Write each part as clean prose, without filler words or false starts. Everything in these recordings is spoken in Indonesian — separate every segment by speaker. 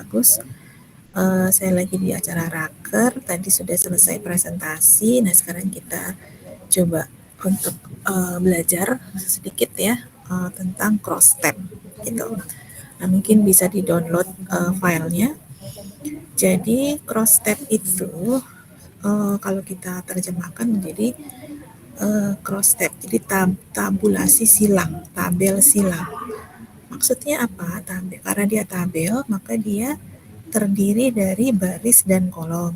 Speaker 1: bagus. Saya lagi di acara raker, tadi sudah selesai presentasi. Nah, sekarang kita coba untuk belajar sedikit ya tentang cross tab gitu. Nah, mungkin bisa di-download filenya. Jadi cross tab itu kalau kita terjemahkan menjadi cross tab, jadi tabulasi silang, tabel silang. Maksudnya apa? Karena dia tabel, maka dia terdiri dari baris dan kolom,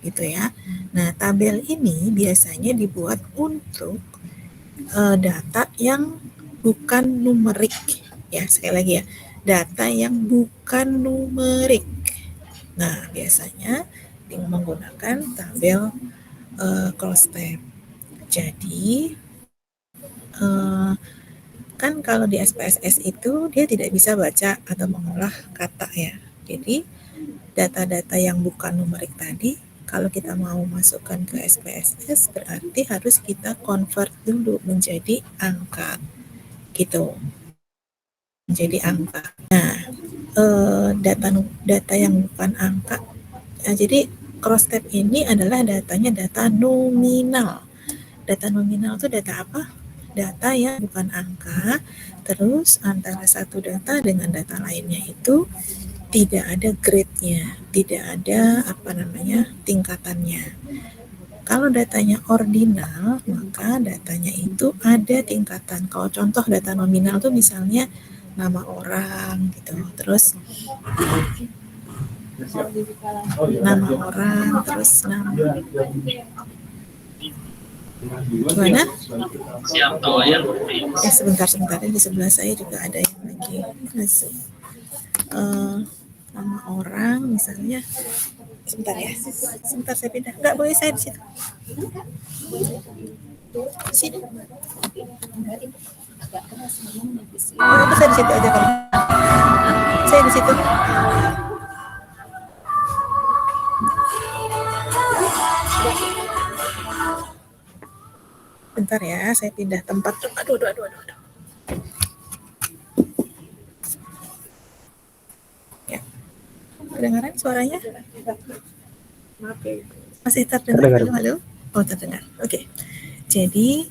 Speaker 1: gitu ya. Nah, tabel ini biasanya dibuat untuk data yang bukan numerik, ya sekali lagi ya, data yang bukan numerik. Nah, biasanya menggunakan tabel cross tab. Jadi kan kalau di SPSS itu dia tidak bisa baca atau mengolah kata ya. Jadi data-data yang bukan numerik tadi kalau kita mau masukkan ke SPSS berarti harus kita convert dulu menjadi angka gitu. Menjadi angka. Nah, data yang bukan angka. Nah, jadi cross tab ini adalah data nominal. Data nominal itu data apa? Data yang bukan angka, terus antara satu data dengan data lainnya itu tidak ada grade-nya, tidak ada tingkatannya. Kalau datanya ordinal, maka datanya itu ada tingkatan. Kalau contoh data nominal tuh misalnya nama orang gitu, terus nama orang, terus nama gimana? Sebentar di sebelah saya juga ada yang lagi masuk. Nama orang misalnya, sebentar ya, sebentar saya pindah. Enggak boleh saya di situ. Sini. Oh, itu saya di situ aja kamu. Saya di situ. Bentar ya, saya pindah tempat. Aduh. Ya. Kedengaran suaranya? Masih terdengar? Halo? Oh, terdengar. Oke. Jadi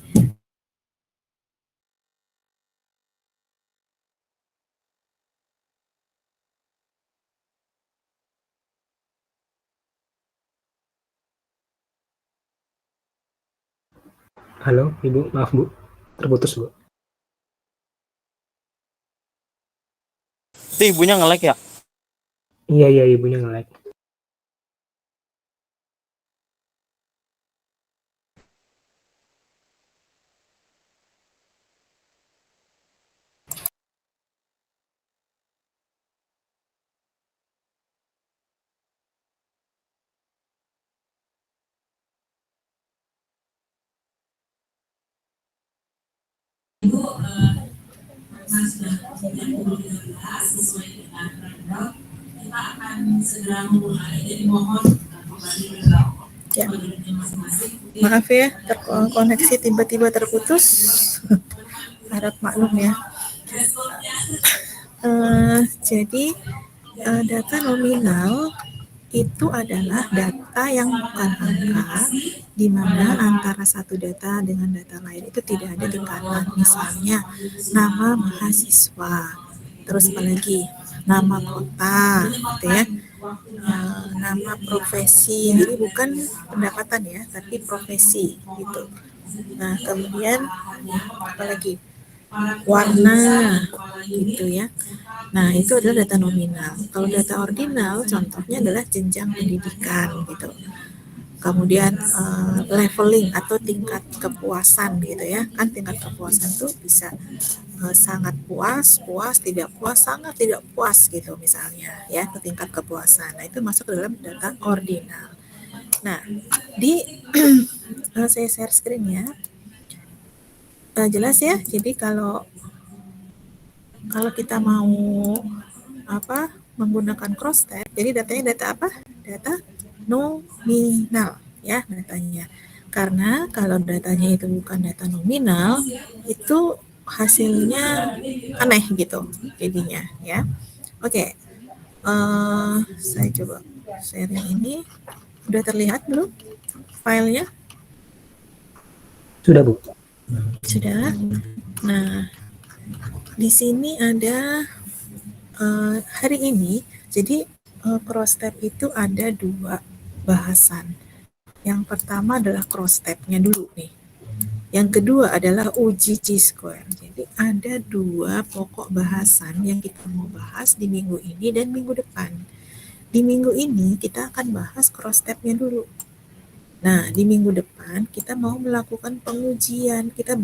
Speaker 2: Halo, Ibu, maaf Bu, terputus Bu.
Speaker 3: Itu ibunya nge-lag ya?
Speaker 2: Iya, ibunya nge-lag.
Speaker 4: Ibu, sudah 2013 sesuai dengan program, kita akan segera memulai. Jadi mohon kembali ke masing-masing.
Speaker 1: Maaf ya, terkoneksi tiba-tiba terputus. Harap maklum ya. Jadi data nominal itu adalah data yang bukan angka, di mana antara satu data dengan data lain itu tidak ada tingkatan. Misalnya nama mahasiswa, terus apalagi nama kota, gitu ya, nama profesi. Jadi bukan pendapatan ya, tapi profesi gitu. Nah, kemudian apalagi warna gitu ya. Nah, itu adalah data nominal. Kalau data ordinal contohnya adalah jenjang pendidikan gitu. Kemudian leveling atau tingkat kepuasan gitu ya. Kan tingkat kepuasan tuh bisa sangat puas, tidak puas, sangat tidak puas gitu misalnya ya, ke tingkat kepuasan. Nah, itu masuk ke dalam data ordinal. Nah, di saya share screen ya. Jelas ya. Jadi kalau kita mau menggunakan cross tab, jadi datanya data apa? Data nominal ya datanya. Karena kalau datanya itu bukan data nominal, itu hasilnya aneh gitu jadinya ya. Oke. Saya coba sharing ini. Udah terlihat belum filenya?
Speaker 2: Sudah, Bu.
Speaker 1: Sudah. Nah, di sini ada hari ini. Jadi cross tab itu ada 2 bahasan. Yang pertama adalah cross tab-nya dulu nih. Yang kedua adalah uji chi-square. Jadi ada 2 pokok bahasan yang kita mau bahas di minggu ini dan minggu depan. Di minggu ini kita akan bahas cross tab-nya dulu. Nah, di minggu depan kita mau melakukan pengujian. Kita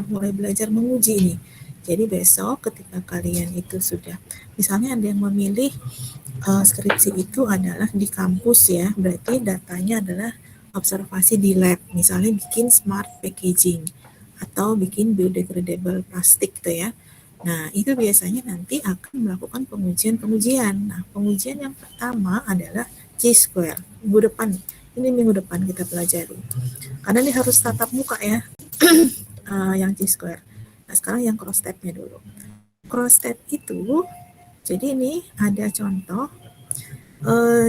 Speaker 1: mulai belajar menguji nih. Jadi besok ketika kalian itu sudah, misalnya ada yang memilih skripsi itu adalah di kampus ya, berarti datanya adalah observasi di lab, misalnya bikin smart packaging atau bikin biodegradable plastik tuh ya. Nah, itu biasanya nanti akan melakukan pengujian. Nah, pengujian yang pertama adalah chi-square. Minggu depan, ini minggu depan kita pelajari. Karena ini harus tatap muka ya, yang chi-square. Nah, sekarang yang cross tab-nya dulu. Cross tab itu, jadi ini ada contoh,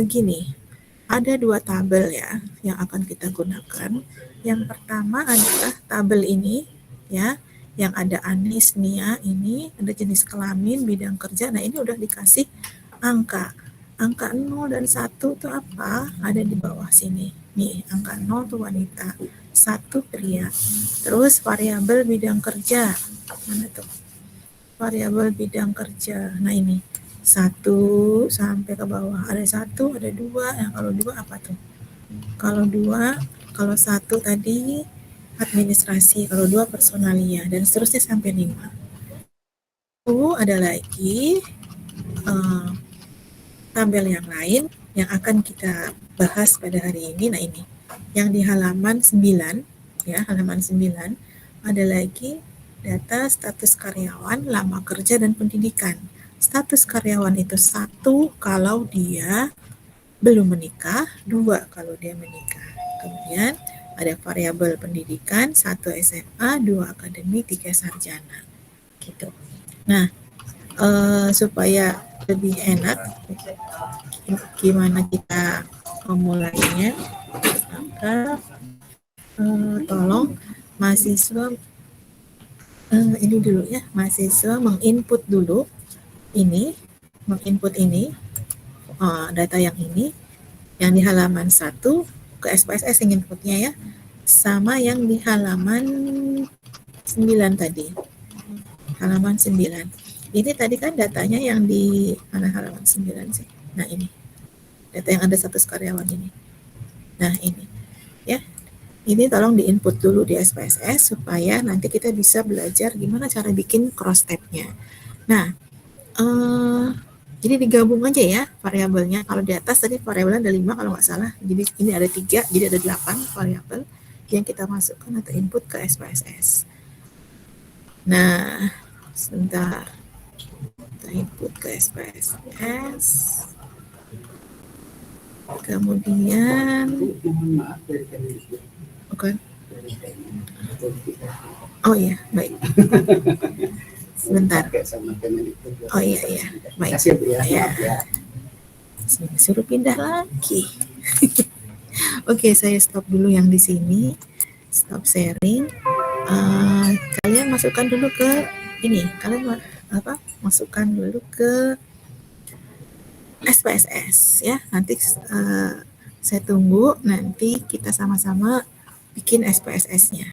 Speaker 1: gini, ada 2 tabel ya yang akan kita gunakan. Yang pertama adalah tabel ini ya, yang ada anismia ini, ada jenis kelamin, bidang kerja. Nah, ini udah dikasih angka. Angka 0 dan 1 itu apa? Ada di bawah sini. Nih, angka 0 itu wanita, 1 pria. Terus variabel bidang kerja. Mana tuh? Variabel bidang kerja. Nah, ini 1 sampai ke bawah. Ada 1, ada 2. Nah, kalau 2 apa tuh? Kalau 2, kalau 1 tadi administrasi, kalau 2 personalia, dan seterusnya sampai 5. Lalu ada lagi tabel yang lain yang akan kita bahas pada hari ini. Nah, ini yang di halaman 9 ya, halaman 9 ada lagi data status karyawan, lama kerja, dan pendidikan. Status karyawan itu 1 kalau dia belum menikah, 2 kalau dia menikah. Kemudian ada variabel pendidikan, 1 SMA, 2 akademik, 3 sarjana. Gitu. Nah, supaya lebih enak gimana kita memulainya, maka tolong mahasiswa ini dulu ya, mahasiswa menginput dulu ini, data yang ini, yang di halaman 1 ke SPSS yang inputnya ya, sama yang di halaman 9 tadi, halaman 9. Ini tadi kan datanya yang di mana halaman 9 sih? Nah, ini data yang ada status karyawan ini. Nah, ini ya, ini tolong diinput dulu di SPSS supaya nanti kita bisa belajar gimana cara bikin cross tab-nya. Nah, jadi digabung aja ya variabelnya. Kalau di atas tadi variabelnya ada 5 kalau nggak salah. Jadi ini ada 3, jadi ada 8 variabel yang kita masukkan atau input ke SPSS. Nah, sebentar. Kita input ke SPSS. Kemudian bukan. Oh iya, baik. Sebentar. Oh iya, baik. Ya. Suruh pindah lagi. Oke, saya stop dulu yang di sini. Stop sharing. Kalian masukkan dulu ke ini. Kalian masukkan dulu ke SPSS ya. Nanti saya tunggu nanti kita sama-sama bikin SPSS-nya.